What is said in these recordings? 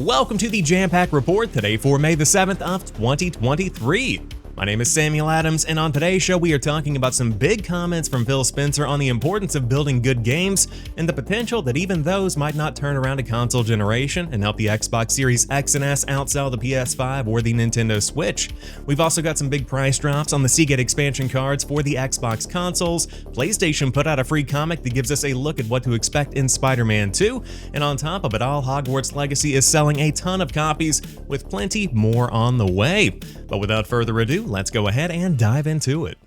Welcome to the Jampack Report today for May the 7th of 2023. My name is Samuel Adams, and on today's show we are talking about some big comments from Phil Spencer on the importance of building good games and the potential that even those might not turn around a console generation and help the Xbox Series X and S outsell the PS5 or the Nintendo Switch. We've also got some big price drops on the Seagate expansion cards for the Xbox consoles. PlayStation put out a free comic that gives us a look at what to expect in Spider-Man 2, and on top of it all, Hogwarts Legacy is selling a ton of copies with plenty more on the way. But without further ado, let's go ahead and dive into it.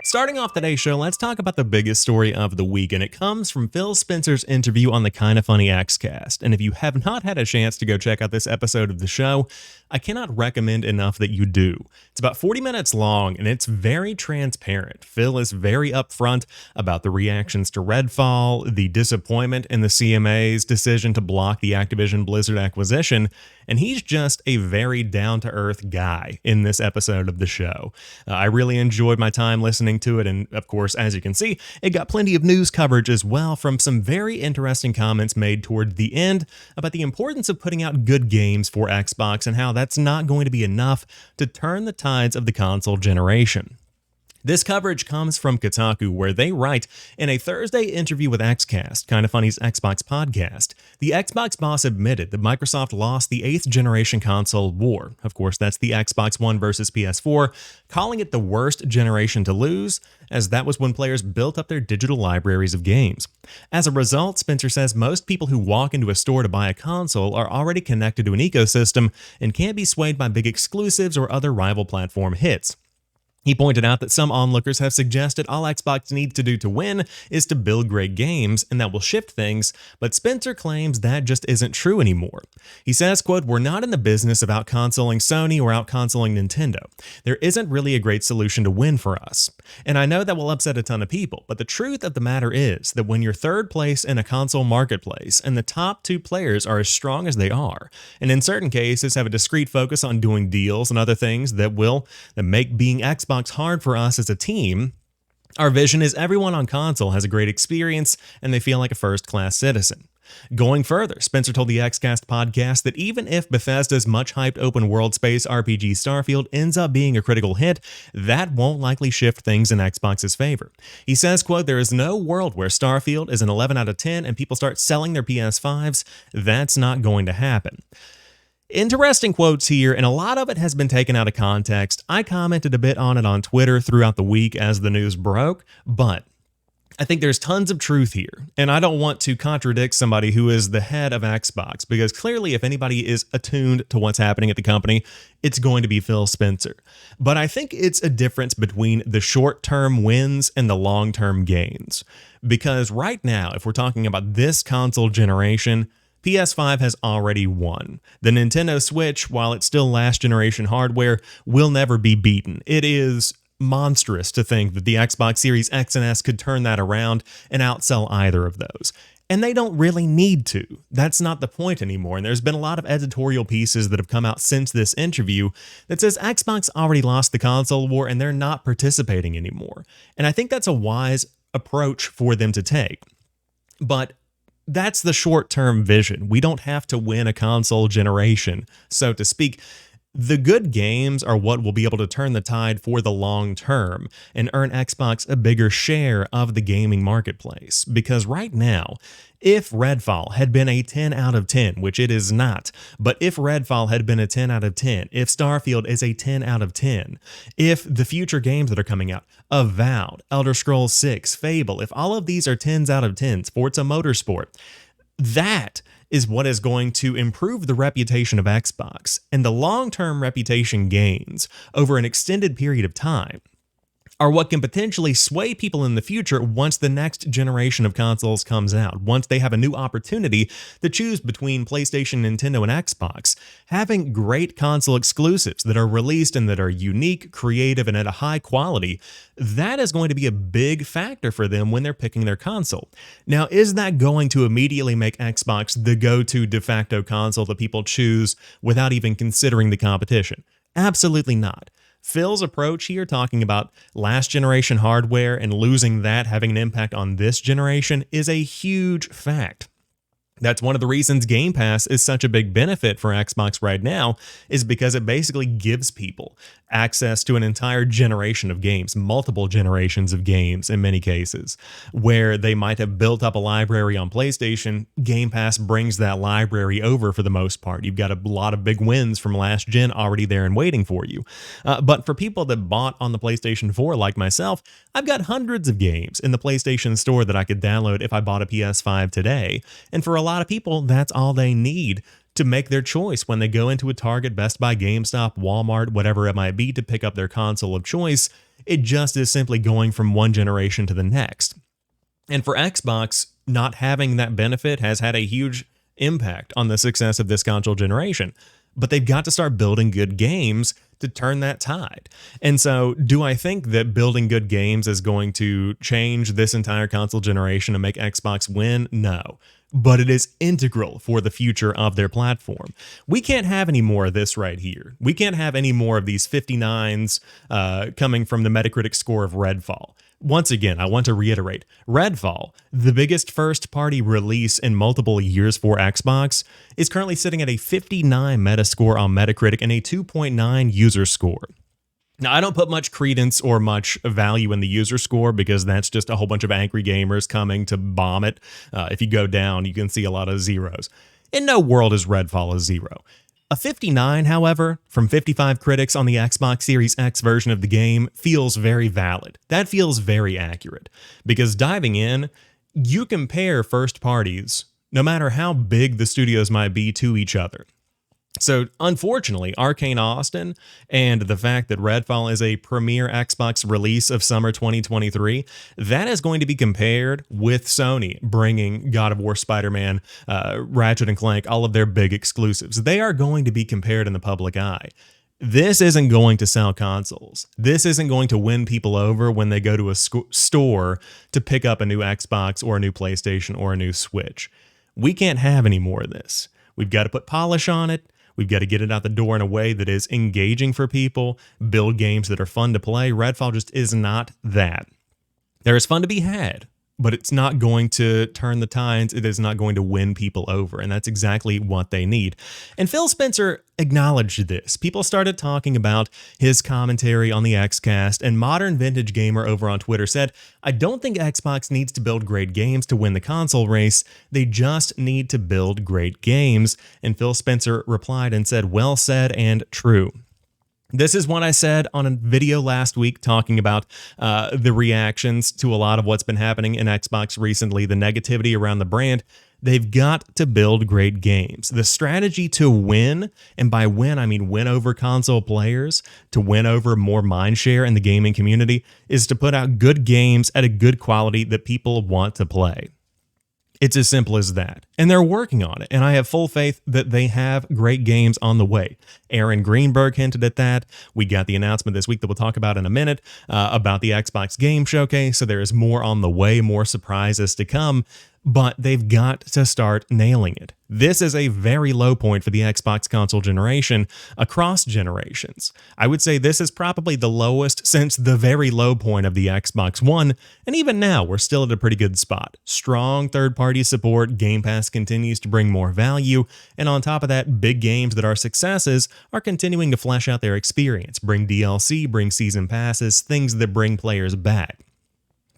Starting off today's show, let's talk about the biggest story of the week, and it comes from Phil Spencer's interview on the Kinda Funny XCast. And if you have not had a chance to go check out this episode of the show, I cannot recommend enough that you do. It's about 40 minutes long, and it's very transparent. Phil is very upfront about the reactions to Redfall, the disappointment in the CMA's decision to block the Activision Blizzard acquisition, and he's just a very down-to-earth guy in this episode of the show. I really enjoyed my time listening to it, and of course, as you can see, it got plenty of news coverage as well from some very interesting comments made toward the end about the importance of putting out good games for Xbox and how that's not going to be enough to turn the tides of the console generation. This coverage comes from Kotaku, where they write, in a Thursday interview with XCast, Kinda Funny's Xbox podcast, the Xbox boss admitted that Microsoft lost the 8th generation console war. Of course, that's the Xbox One versus PS4, calling it the worst generation to lose, as that was when players built up their digital libraries of games. As a result, Spencer says most people who walk into a store to buy a console are already connected to an ecosystem and can't be swayed by big exclusives or other rival platform hits. He pointed out that some onlookers have suggested all Xbox needs to do to win is to build great games, and that will shift things, but Spencer claims that just isn't true anymore. He says, quote, "We're not in the business of out-consoling Sony or out-consoling Nintendo. There isn't really a great solution to win for us. And I know that will upset a ton of people, but the truth of the matter is that when you're third place in a console marketplace and the top two players are as strong as they are, and in certain cases have a discrete focus on doing deals and other things that make being Xbox hard for us as a team, our vision is everyone on console has a great experience and they feel like a first-class citizen." Going further, Spencer told the XCast podcast that even if Bethesda's much-hyped open-world space RPG Starfield ends up being a critical hit, that won't likely shift things in Xbox's favor. He says, quote, "There is no world where Starfield is an 11 out of 10 and people start selling their PS5s. That's not going to happen." Interesting quotes here, and a lot of it has been taken out of context. I commented a bit on it on Twitter throughout the week as the news broke, but I think there's tons of truth here, and I don't want to contradict somebody who is the head of Xbox, because clearly if anybody is attuned to what's happening at the company, it's going to be Phil Spencer. But I think it's a difference between the short-term wins and the long-term gains, because right now, if we're talking about this console generation, PS5 has already won. The Nintendo Switch, while it's still last generation hardware, will never be beaten. It is monstrous to think that the Xbox Series X and S could turn that around and outsell either of those. And they don't really need to. That's not the point anymore. And there's been a lot of editorial pieces that have come out since this interview that says Xbox already lost the console war and they're not participating anymore. And I think that's a wise approach for them to take. But that's the short-term vision. We don't have to win a console generation, so to speak. The good games are what will be able to turn the tide for the long term and earn Xbox a bigger share of the gaming marketplace. Because right now, if Redfall had been a 10 out of 10, which it is not, but if Redfall had been a 10 out of 10, if Starfield is a 10 out of 10, if the future games that are coming out, Avowed, Elder Scrolls 6, Fable, if all of these are 10s out of 10s, Forza Motorsport, that is what is going to improve the reputation of Xbox and the long-term reputation gains over an extended period of time. are what can potentially sway people in the future once the next generation of consoles comes out. Once they have a new opportunity to choose between PlayStation, Nintendo, and Xbox, having great console exclusives that are released and that are unique, creative, and at a high quality, that is going to be a big factor for them when they're picking their console. Now, is that going to immediately make Xbox the go-to de facto console that people choose without even considering the competition? Absolutely not. Phil's approach here, talking about last generation hardware and losing that having an impact on this generation, is a huge fact. That's one of the reasons Game Pass is such a big benefit for Xbox right now, is because it basically gives people access to an entire generation of games, multiple generations of games in many cases, where they might have built up a library on PlayStation. Game Pass brings that library over for the most part. You've got a lot of big wins from last gen already there and waiting for you. But for people that bought on the PlayStation 4 like myself, I've got hundreds of games in the PlayStation Store that I could download if I bought a PS5 today. And for a lot of people, that's all they need to make their choice when they go into a Target, Best Buy, GameStop, Walmart, whatever it might be, to pick up their console of choice. It just is simply going from one generation to the next. And for Xbox, not having that benefit has had a huge impact on the success of this console generation. But they've got to start building good games to turn that tide. And so, do I think that building good games is going to change this entire console generation and make Xbox win? No. But it is integral for the future of their platform. We can't have any more of this right here. We can't have any more of these 59s coming from the Metacritic score of Redfall. Once again, I want to reiterate, Redfall, the biggest first-party release in multiple years for Xbox, is currently sitting at a 59 Metascore on Metacritic and a 2.9 user score. Now, I don't put much credence or much value in the user score because that's just a whole bunch of angry gamers coming to bomb it. If you go down, you can see a lot of zeros. In no world is Redfall a zero. A 59, however, from 55 critics on the Xbox Series X version of the game feels very valid. That feels very accurate, because diving in, you compare first parties, no matter how big the studios might be, to each other. So, unfortunately, Arcane Austin and the fact that Redfall is a premier Xbox release of summer 2023, that is going to be compared with Sony bringing God of War, Spider-Man, Ratchet and Clank, all of their big exclusives. They are going to be compared in the public eye. This isn't going to sell consoles. This isn't going to win people over when they go to a store to pick up a new Xbox or a new PlayStation or a new Switch. We can't have any more of this. We've got to put polish on it. We've got to get it out the door in a way that is engaging for people, build games that are fun to play. Redfall just is not that. There is fun to be had, but it's not going to turn the tides. It is not going to win people over, and that's exactly what they need. And Phil Spencer acknowledged this. People started talking about his commentary on the XCast, and Modern Vintage Gamer over on Twitter said, "I don't think Xbox needs to build great games to win the console race. They just need to build great games." And Phil Spencer replied and said, "Well said and true." This is what I said on a video last week talking about the reactions to a lot of what's been happening in Xbox recently, the negativity around the brand. They've got to build great games. The strategy to win, and by win, I mean win over console players, to win over more mindshare in the gaming community, is to put out good games at a good quality that people want to play. It's as simple as that. And they're working on it. And I have full faith that they have great games on the way. Aaron Greenberg hinted at that. We got the announcement this week that we'll talk about in a minute about the Xbox Game Showcase. So there is more on the way, more surprises to come. But they've got to start nailing it. This is a very low point for the Xbox console generation across generations. I would say this is probably the lowest since the very low point of the Xbox One, and even now we're still at a pretty good spot. Strong third-party support, Game Pass continues to bring more value, and on top of that, big games that are successes are continuing to flesh out their experience, bring DLC, bring season passes, things that bring players back.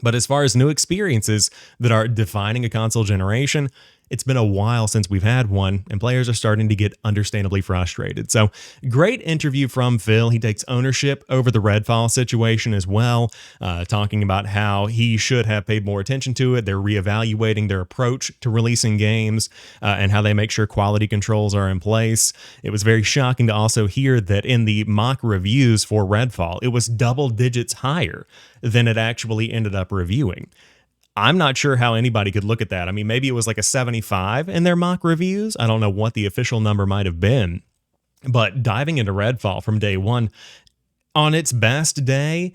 But as far as new experiences that are defining a console generation, It's been a while since we've had one, and players are starting to get understandably frustrated. So, great interview from Phil. He takes ownership over the Redfall situation as well, talking about how he should have paid more attention to it. They're reevaluating their approach to releasing games and how they make sure quality controls are in place. It was very shocking to also hear that in the mock reviews for Redfall, it was double digits higher than it actually ended up reviewing. I'm not sure how anybody could look at that. I mean, maybe it was like a 75 in their mock reviews. I don't know what the official number might have been. But diving into Redfall from day one, on its best day,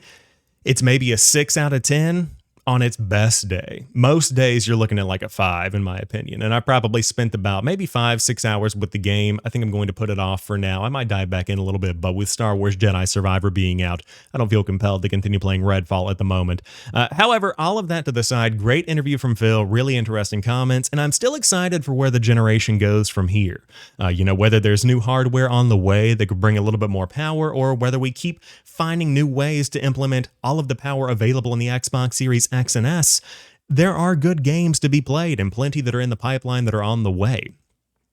it's maybe a 6 out of 10. On its best day. Most days you're looking at like a 5 in my opinion, and I probably spent about maybe 5-6 hours with the game. I think I'm going to put it off for now. I might dive back in a little bit, but with Star Wars Jedi Survivor being out, I don't feel compelled to continue playing Redfall at the moment. However, all of that to the side, great interview from Phil, really interesting comments, and I'm still excited for where the generation goes from here. Whether there's new hardware on the way that could bring a little bit more power, or whether we keep finding new ways to implement all of the power available in the Xbox Series X and S, there are good games to be played and plenty that are in the pipeline that are on the way.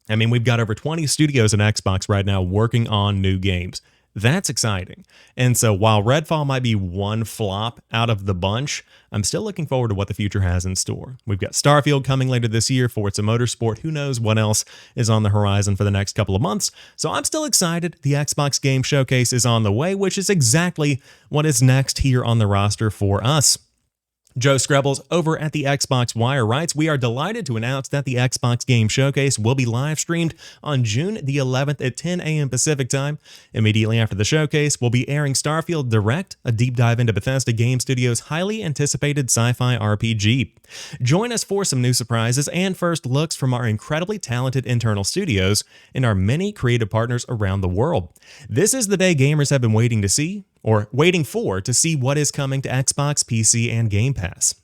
I mean, we've got over 20 studios at Xbox right now working on new games. That's exciting. And so while Redfall might be one flop out of the bunch, I'm still looking forward to what the future has in store. We've got Starfield coming later this year, Forza Motorsport, who knows what else is on the horizon for the next couple of months. So I'm still excited. The Xbox Game Showcase is on the way, which is exactly what is next here on the roster for us. Joe Screbbles over at the Xbox Wire writes, "We are delighted to announce that the Xbox Game Showcase will be live streamed on June the 11th at 10 a.m. Pacific Time. Immediately after the showcase, we'll be airing Starfield Direct, a deep dive into Bethesda Game Studios' highly anticipated sci-fi RPG. Join us for some new surprises and first looks from our incredibly talented internal studios and our many creative partners around the world. This is the day gamers have been waiting for to see what is coming to Xbox, PC, and Game Pass.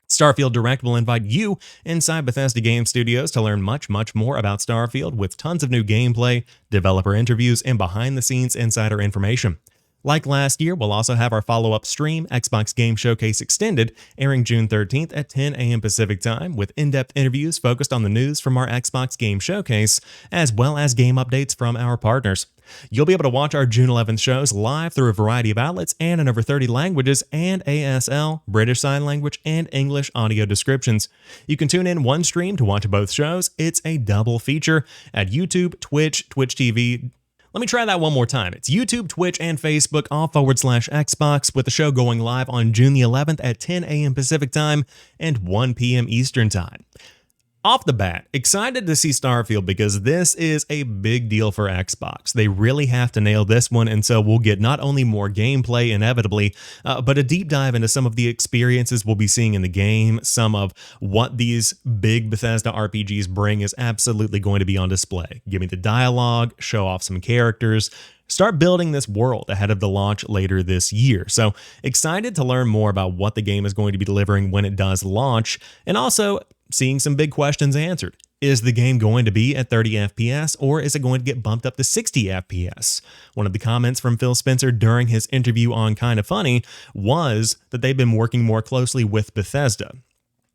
Starfield Direct will invite you inside Bethesda Game Studios to learn much, much more about Starfield with tons of new gameplay, developer interviews, and behind-the-scenes insider information. Like last year, we'll also have our follow-up stream, Xbox Game Showcase Extended, airing June 13th at 10 a.m. Pacific Time, with in-depth interviews focused on the news from our Xbox Game Showcase, as well as game updates from our partners. You'll be able to watch our June 11th shows live through a variety of outlets and in over 30 languages and ASL, British Sign Language, and English audio descriptions. You can tune in one stream to watch both shows. It's a double feature at YouTube, Twitch, Twitch TV. Let me try that one more time. It's YouTube, Twitch, and Facebook, all/Xbox, with the show going live on June the 11th at 10 a.m. Pacific Time and 1 p.m. Eastern Time. Off the bat, excited to see Starfield because this is a big deal for Xbox. They really have to nail this one, and so we'll get not only more gameplay inevitably, but a deep dive into some of the experiences we'll be seeing in the game. Some of what these big Bethesda RPGs bring is absolutely going to be on display. Give me the dialogue, show off some characters, start building this world ahead of the launch later this year. So excited to learn more about what the game is going to be delivering when it does launch, and also seeing some big questions answered. Is the game going to be at 30 FPS, or is it going to get bumped up to 60 FPS? One of the comments from Phil Spencer during his interview on Kinda Funny was that they've been working more closely with Bethesda,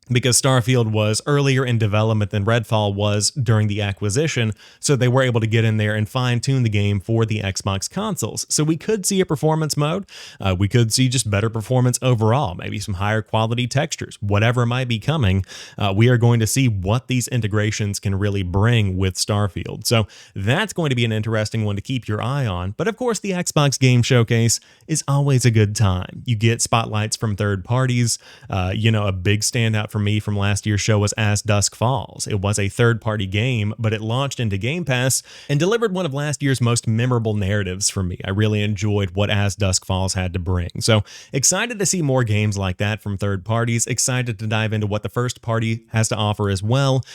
because Starfield was earlier in development than Redfall was during the acquisition, so they were able to get in there and fine-tune the game for the Xbox consoles. So we could see a performance mode, we could see just better performance overall, maybe some higher quality textures, whatever might be coming. We are going to see what these integrations can really bring with Starfield. So that's going to be an interesting one to keep your eye on. But of course, the Xbox Game Showcase is always a good time. You get spotlights from third parties. A big standout for me from last year's show was As Dusk Falls. It was a third-party game, but it launched into Game Pass and delivered one of last year's most memorable narratives for me. I really enjoyed what As Dusk Falls had to bring. So excited to see more games like that from third parties. Excited to dive into what the first party has to offer as well.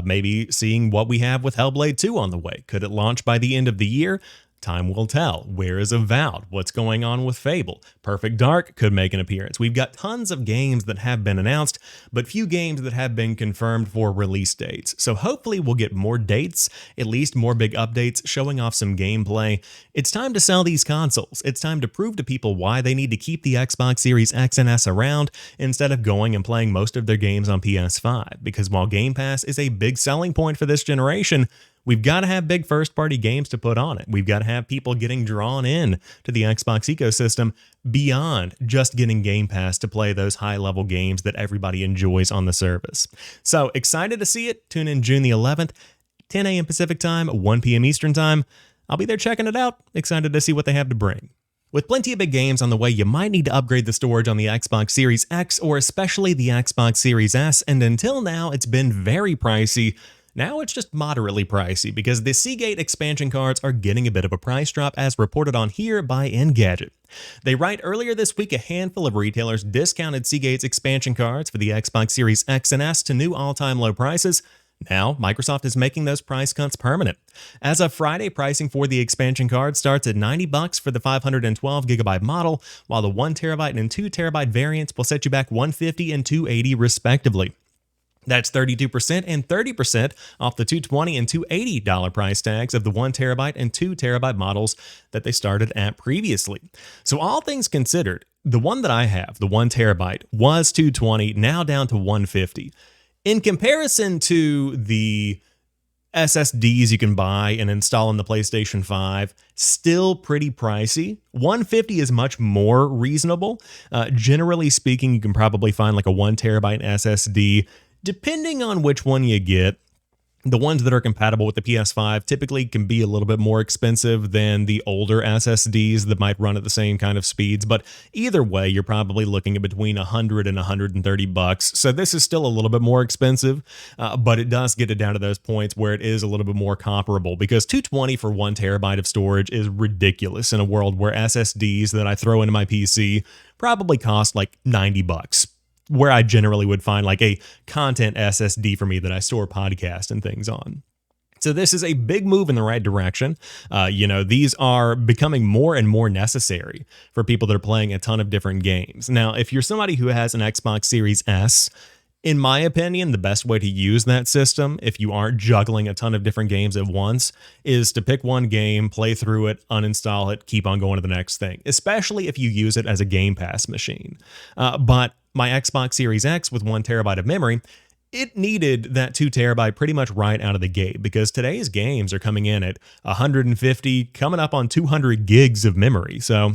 Maybe seeing what we have with Hellblade 2 on the way. Could it launch by the end of the year? Time will tell. Where is Avowed? What's going on with Fable? Perfect Dark could make an appearance. We've got tons of games that have been announced, but few games that have been confirmed for release dates. So hopefully we'll get more dates, at least more big updates showing off some gameplay. It's time to sell these consoles. It's time to prove to people why they need to keep the Xbox Series X and S around instead of going and playing most of their games on PS5. Because while Game Pass is a big selling point for this generation, we've got to have big first-party games to put on it. We've got to have people getting drawn in to the Xbox ecosystem beyond just getting Game Pass to play those high-level games that everybody enjoys on the service. So excited to see it. Tune in June the 11th, 10 a.m. Pacific time, 1 p.m. Eastern time. I'll be there checking it out. Excited to see what they have to bring. With plenty of big games on the way, you might need to upgrade the storage on the Xbox Series X or especially the Xbox Series S, and until now, it's been very pricey. Now it's just moderately pricey because the Seagate expansion cards are getting a bit of a price drop as reported on here by Engadget. They write earlier this week a handful of retailers discounted Seagate's expansion cards for the Xbox Series X and S to new all-time low prices. Now, Microsoft is making those price cuts permanent. As of Friday, pricing for the expansion card starts at $90 for the 512GB model, while the 1TB and 2TB variants will set you back $150 and $280 respectively. That's 32% and 30% off the $220 and $280 price tags of the 1TB and 2TB models that they started at previously. So all things considered, the one that I have, the 1TB, was $220, now down to $150. In comparison to the SSDs you can buy and install in the PlayStation 5, still pretty pricey. $150 is much more reasonable. Generally speaking, you can probably find like a 1TB SSD. Depending on which one you get, the ones that are compatible with the PS5 typically can be a little bit more expensive than the older SSDs that might run at the same kind of speeds, but either way, you're probably looking at between $100 and $130. So this is still a little bit more expensive, but it does get it down to those points where it is a little bit more comparable because $220 for 1TB of storage is ridiculous in a world where SSDs that I throw into my PC probably cost like $90. Where I generally would find like a content SSD for me that I store podcasts and things on. So this is a big move in the right direction. These are becoming more and more necessary for people that are playing a ton of different games. Now, if you're somebody who has an Xbox Series S, in my opinion, the best way to use that system, if you aren't juggling a ton of different games at once, is to pick one game, play through it, uninstall it, keep on going to the next thing, especially if you use it as a Game Pass machine. But my Xbox Series X with 1TB of memory, it needed that 2TB pretty much right out of the gate because today's games are coming in at 150, coming up on 200 gigs of memory. So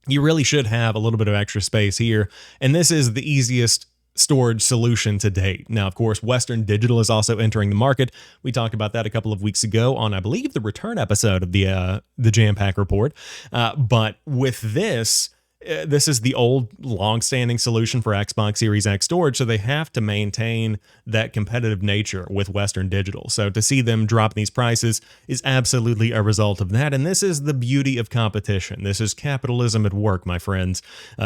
you really should have a little bit of extra space here. And this is the easiest storage solution to date. Now, of course, Western Digital is also entering the market. We talked about that a couple of weeks ago on, I believe, the return episode of the Jampack report. But with this is the old long-standing solution for Xbox Series X storage, so they have to maintain that competitive nature with Western Digital. So to see them drop these prices is absolutely a result of that, and this is the beauty of competition. This is capitalism at work, my friends.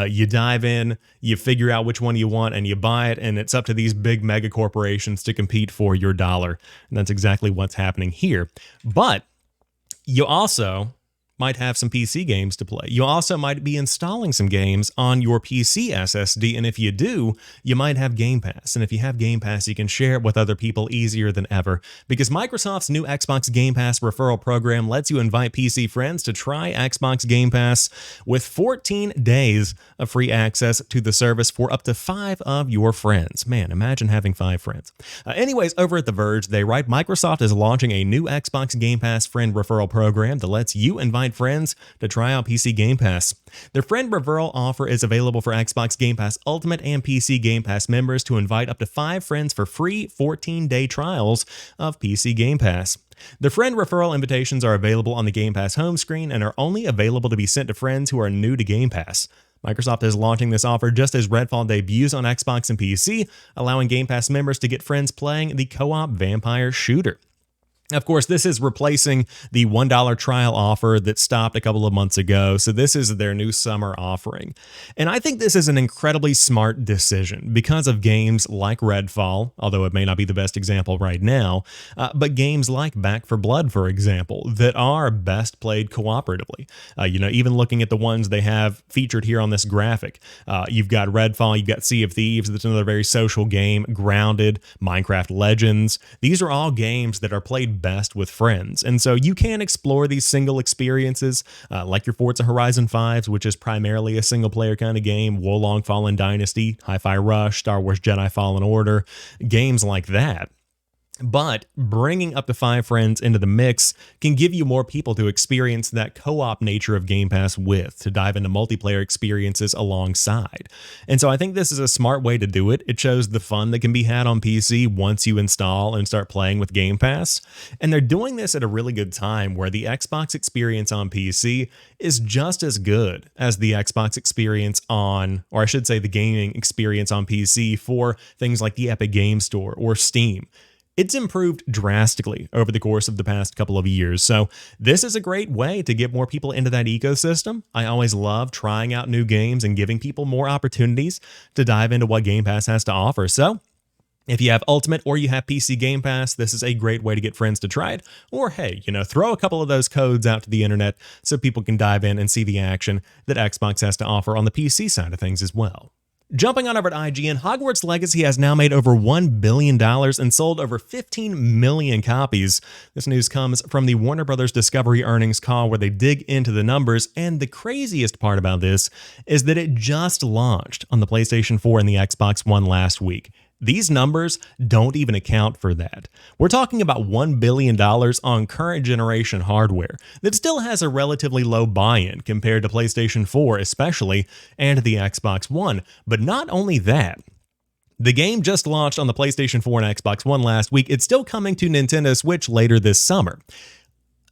You dive in, you figure out which one you want, and you buy it, and it's up to these big mega corporations to compete for your dollar, and that's exactly what's happening here. But you also might have some PC games to play. You also might be installing some games on your PC SSD, and if you do, you might have Game Pass. And if you have Game Pass, you can share it with other people easier than ever, because Microsoft's new Xbox Game Pass referral program lets you invite PC friends to try Xbox Game Pass with 14 days of free access to the service for up to 5 of your friends. Man, imagine having 5 friends. Anyways, over at The Verge, they write, Microsoft is launching a new Xbox Game Pass friend referral program that lets you invite friends to try out PC Game Pass. Their friend referral offer is available for Xbox Game Pass Ultimate and PC Game Pass members to invite up to 5 friends for free 14-day trials of PC Game Pass. The friend referral invitations are available on the Game Pass home screen and are only available to be sent to friends who are new to Game Pass. Microsoft is launching this offer just as Redfall debuts on Xbox and PC, allowing Game Pass members to get friends playing the co-op vampire shooter. Of course, this is replacing the $1 trial offer that stopped a couple of months ago, so this is their new summer offering. And I think this is an incredibly smart decision because of games like Redfall, although it may not be the best example right now, but games like Back for Blood, for example, that are best played cooperatively. Even looking at the ones they have featured here on this graphic, you've got Redfall, you've got Sea of Thieves, that's another very social game, Grounded, Minecraft Legends. These are all games that are played best with friends. And so you can explore these single experiences like your Forza Horizon 5s, which is primarily a single player kind of game, Wolong Fallen Dynasty, Hi-Fi Rush, Star Wars Jedi Fallen Order, games like that. But bringing up to 5 friends into the mix can give you more people to experience that co-op nature of Game Pass with, to dive into multiplayer experiences alongside. And so I think this is a smart way to do it. It shows the fun that can be had on PC once you install and start playing with Game Pass. And they're doing this at a really good time where the Xbox experience on PC is just as good as the Xbox experience on, or I should say the gaming experience on PC for things like the Epic Game Store or Steam. It's improved drastically over the course of the past couple of years, so this is a great way to get more people into that ecosystem. I always love trying out new games and giving people more opportunities to dive into what Game Pass has to offer. So if you have Ultimate or you have PC Game Pass, this is a great way to get friends to try it. Or hey, throw a couple of those codes out to the internet so people can dive in and see the action that Xbox has to offer on the PC side of things as well. Jumping on over to IGN, Hogwarts Legacy has now made over $1 billion and sold over 15 million copies. This news comes from the Warner Brothers Discovery earnings call where they dig into the numbers, and the craziest part about this is that it just launched on the PlayStation 4 and the Xbox One last week. These numbers don't even account for that. We're talking about $1 billion on current generation hardware that still has a relatively low buy-in compared to PlayStation 4 especially, and the Xbox One. But not only that, the game just launched on the PlayStation 4 and Xbox One last week. It's still coming to Nintendo Switch later this summer.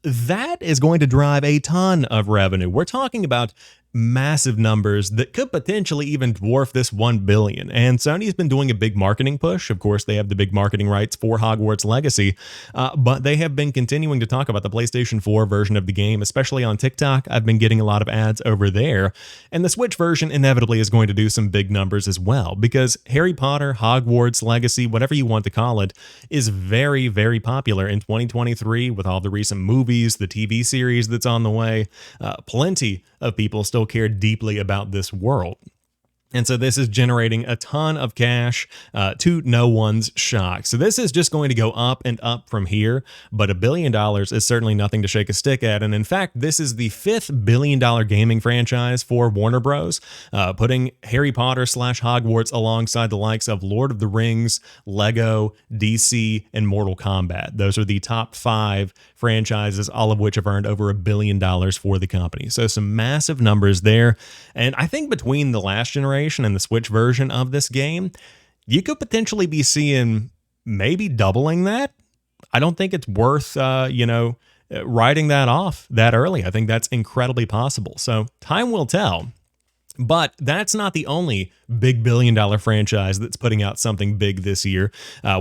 That is going to drive a ton of revenue. We're talking about massive numbers that could potentially even dwarf this $1 billion. And Sony's been doing a big marketing push. Of course, they have the big marketing rights for Hogwarts Legacy, but they have been continuing to talk about the PlayStation 4 version of the game, especially on TikTok. I've been getting a lot of ads over there. And the Switch version inevitably is going to do some big numbers as well, because Harry Potter, Hogwarts Legacy, whatever you want to call it, is very, very popular in 2023 with all the recent movies, the TV series that's on the way. Plenty of people still care deeply about this world. And so this is generating a ton of cash to no one's shock. So this is just going to go up and up from here, but $1 billion is certainly nothing to shake a stick at. And in fact, this is the $5th billion-dollar gaming franchise for Warner Bros., putting Harry Potter / Hogwarts alongside the likes of Lord of the Rings, Lego, DC, and Mortal Kombat. Those are the top 5 franchises, all of which have earned over $1 billion for the company. So some massive numbers there. And I think between the last generation and the Switch version of this game, you could potentially be seeing maybe doubling that. I don't think it's worth, writing that off that early. I think that's incredibly possible. So time will tell. But that's not the only big billion-dollar franchise that's putting out something big this year.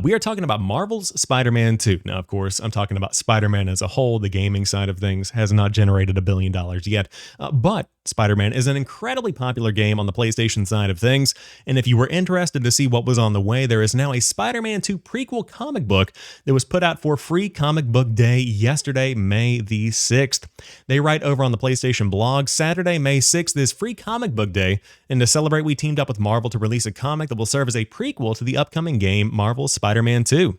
We are talking about Marvel's Spider-Man 2. Now, of course, I'm talking about Spider-Man as a whole. The gaming side of things has not generated $1 billion yet. But Spider-Man is an incredibly popular game on the PlayStation side of things. And if you were interested to see what was on the way, there is now a Spider-Man 2 prequel comic book that was put out for free comic book day yesterday, May the 6th. They write over on the PlayStation blog, Saturday, May 6th is free comic book day. And to celebrate, we teamed up with Marvel to release a comic that will serve as a prequel to the upcoming game, Marvel's Spider-Man 2.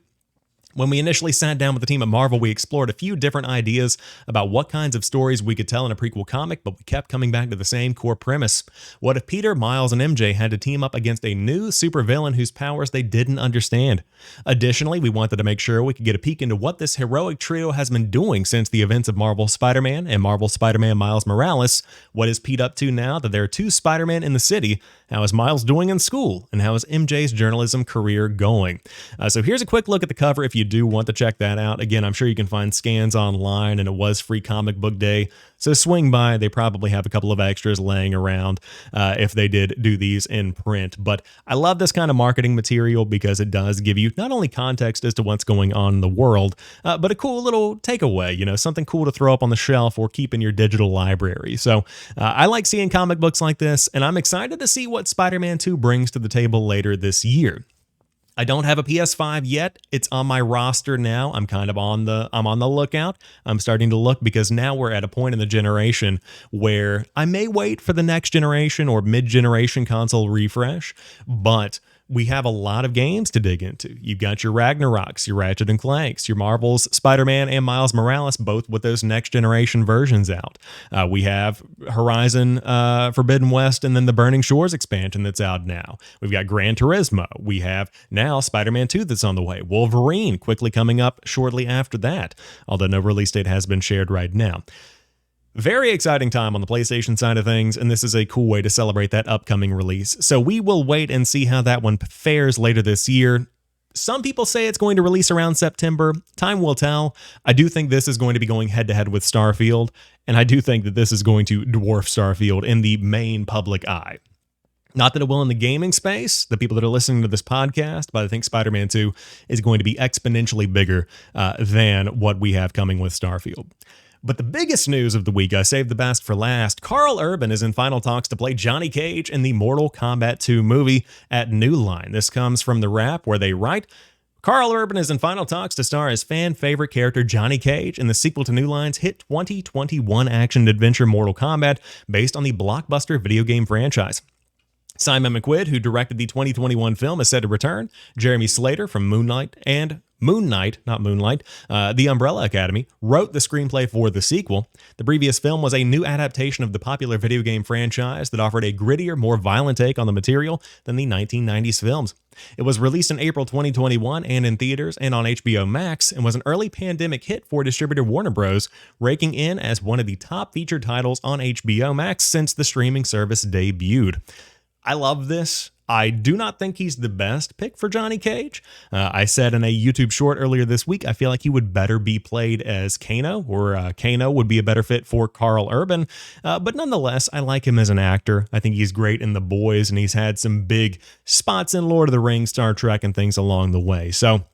When we initially sat down with the team at Marvel, we explored a few different ideas about what kinds of stories we could tell in a prequel comic, but we kept coming back to the same core premise. What if Peter, Miles, and MJ had to team up against a new supervillain whose powers they didn't understand? Additionally, we wanted to make sure we could get a peek into what this heroic trio has been doing since the events of Marvel Spider-Man and Marvel Spider-Man Miles Morales. What is Pete up to now that there are 2 Spider-Men in the city? How is Miles doing in school? And how is MJ's journalism career going? So here's a quick look at the cover if you do want to check that out. Again, I'm sure you can find scans online, and it was Free Comic Book Day, so swing by. They probably have a couple of extras laying around if they did do these in print. But I love this kind of marketing material because it does give you not only context as to what's going on in the world, but a cool little takeaway, something cool to throw up on the shelf or keep in your digital library. So I like seeing comic books like this, and I'm excited to see what Spider-Man 2 brings to the table later this year. I don't have a PS5 yet. It's on my roster now. I'm on the lookout. I'm starting to look because now we're at a point in the generation where I may wait for the next generation or mid-generation console refresh, but we have a lot of games to dig into. You've got your Ragnaroks, your Ratchet and Clanks, your Marvel's Spider-Man and Miles Morales, both with those next generation versions out. We have Horizon Forbidden West and then the Burning Shores expansion that's out now. We've got Gran Turismo. We have now Spider-Man 2 that's on the way. Wolverine quickly coming up shortly after that, although no release date has been shared right now. Very exciting time on the PlayStation side of things, and this is a cool way to celebrate that upcoming release. So we will wait and see how that one fares later this year. Some people say it's going to release around September. Time will tell. I do think this is going to be going head-to-head with Starfield, and I do think that this is going to dwarf Starfield in the main public eye. Not that it will in the gaming space, the people that are listening to this podcast, but I think Spider-Man 2 is going to be exponentially bigger than what we have coming with Starfield. But the biggest news of the week, I saved the best for last. Karl Urban is in final talks to play Johnny Cage in the Mortal Kombat 2 movie at New Line. This comes from The Wrap, where they write, Karl Urban is in final talks to star as fan-favorite character Johnny Cage in the sequel to New Line's hit 2021 action-adventure Mortal Kombat, based on the blockbuster video game franchise. Simon McQuid, who directed the 2021 film, is said to return. Jeremy Slater from Moon Knight, The Umbrella Academy, wrote the screenplay for the sequel. The previous film was a new adaptation of the popular video game franchise that offered a grittier, more violent take on the material than the 1990s films. It was released in April 2021 and in theaters and on HBO Max, and was an early pandemic hit for distributor Warner Bros., raking in as one of the top featured titles on HBO Max since the streaming service debuted. I love this. I do not think he's the best pick for Johnny Cage. I said in a YouTube short earlier this week, I feel like he would better be played as Kano, or Kano would be a better fit for Karl Urban. But nonetheless, I like him as an actor. I think he's great in The Boys, and he's had some big spots in Lord of the Rings, Star Trek, and things along the way. So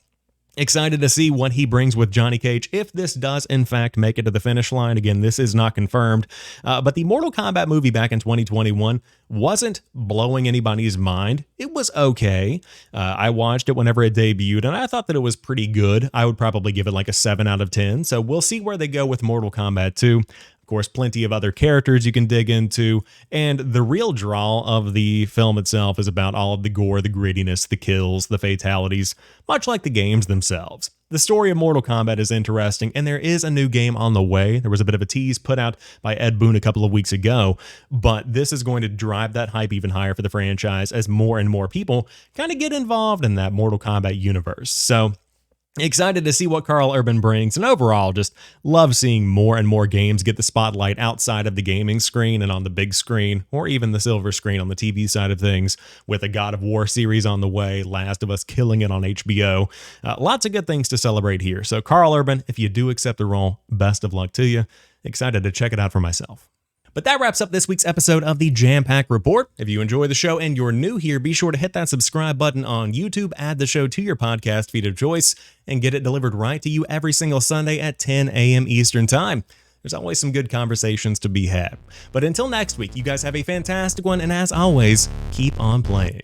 excited to see what he brings with Johnny Cage if this does, in fact, make it to the finish line. Again, this is not confirmed, but the Mortal Kombat movie back in 2021 wasn't blowing anybody's mind. It was okay. I watched it whenever it debuted, and I thought that it was pretty good. I would probably give it like a 7 out of 10, so we'll see where they go with Mortal Kombat 2. Of course, plenty of other characters you can dig into, and the real draw of the film itself is about all of the gore, the grittiness, the kills, the fatalities, much like the games themselves. The story of Mortal Kombat is interesting, and there is a new game on the way. There was a bit of a tease put out by Ed Boon a couple of weeks ago, but this is going to drive that hype even higher for the franchise as more and more people kind of get involved in that Mortal Kombat universe. So excited to see what Karl Urban brings, and overall just love seeing more and more games get the spotlight outside of the gaming screen and on the big screen, or even the silver screen on the TV side of things, with a God of War series on the way, Last of Us killing it on HBO. Lots of good things to celebrate here. So Karl Urban, if you do accept the role, best of luck to you. Excited to check it out for myself. But that wraps up this week's episode of the Jampack Report. If you enjoy the show and you're new here, be sure to hit that subscribe button on YouTube, add the show to your podcast feed of choice, and get it delivered right to you every single Sunday at 10 a.m. Eastern Time. There's always some good conversations to be had. But until next week, you guys have a fantastic one, and as always, keep on playing.